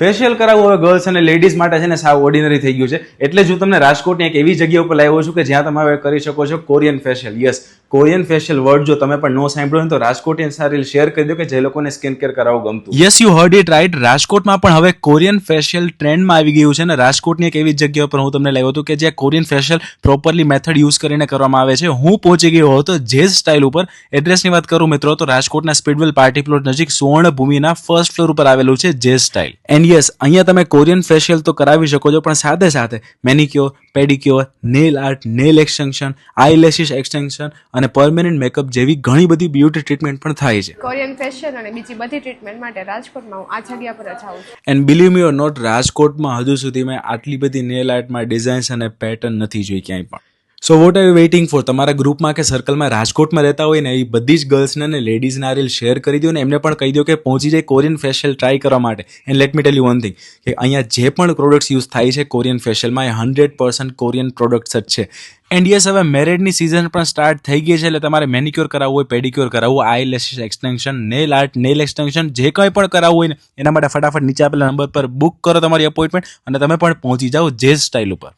Facial કરાવવું હવે girls અને લેડીઝ માટે છે ને સાવ ઓર્ડિનરી થઈ ગયું છે. એટલે જ હું તમને રાજકોટની એક એવી જગ્યા ઉપર લાવ્યો છું કે જ્યાં તમે હવે કરી શકો છો Korean facial. Yes, Korean facial word જો તમે પણ નો સાંભળ્યો હોય તો રાજકોટિયન સારી શેર કરી દો કે જે લોકોને સ્કિન કેર કરાવવું ગમતું. Yes, you heard it right. રાજકોટમાં પણ હવે કોરિયન ફેશિયલ ટ્રેન્ડમાં આવી ગયું છે અને રાજકોટની એક એવી જગ્યા પર હું તમને લાવ્યો હતો કે જ્યાં Korean facial properly method use કરીને કરવામાં આવે છે. હું પહોંચી ગયો હતો જેઝ સ્ટાઇલ ઉપર. એડ્રેસની વાત કરું મિત્રો તો રાજકોટના સ્પીડવેલ પાર્ટી પ્લોટ નજીક સુવર્ણભૂમિના ફર્સ્ટ ફ્લોર ઉપર આવેલું છે જેઝ સ્ટાઇલ. એન્ડ યસ, અહીંયા તમે કોરિયન ફેશિયલ તો કરાવી શકો છો પણ સાથે સાથે manicure, pedicure, nail art, nail extension, eyelashes extension અને પરમેનન્ટ મેકઅપ જેવી ઘણી બધી બ્યુટી ટ્રીટમેન્ટ પણ થાય છે. કોરિયન ફેશિયલ અને બીજી બધી ટ્રીટમેન્ટ માટે રાજકોટમાં હું આ જગ્યા પર જ આવું છું. And believe me or not, રાજકોટમાં હજુ સુધી મેં આટલી બધી નેલ આર્ટમાં ડિઝાઇન્સ અને પેટર્ન નથી જોઈ ક્યાંય પણ. So what are you waiting for? તમારા ગ્રુપમાં કે સર્કલમાં રાજકોટમાં રહેતા હોય ને એ બધી જ ગર્લ્સને અને લેડીઝને આ રીલ શેર કરી દો ને એમને પણ કહી દો કે પહોંચી જાય કોરિયન ફેશિયલ ટ્રાય કરવા માટે. And let me tell you one thing કે અહીંયા જે પણ પ્રોડક્ટ્સ યુઝ થાય છે કોરિયન ફેશિયલમાં એ 100% કોરિયન પ્રોડક્ટ્સ જ છે. એન્ડ યસ, હવે મેરેડની સિઝન પણ સ્ટાર્ટ થઈ ગઈ છે એટલે તમારે મેનિક્યોર કરાવવું હોય, પેડિક્યોર કરાવવું, eyelashes extension, nail art, nail extension જે કંઈ પણ કરાવવું હોય ને એના માટે ફટાફટ નીચે આપેલા નંબર પર બુક કરો તમારી અપોઇન્ટમેન્ટ અને તમે પણ પહોંચી જાઓ જેઝ સ્ટાઇલ ઉપર.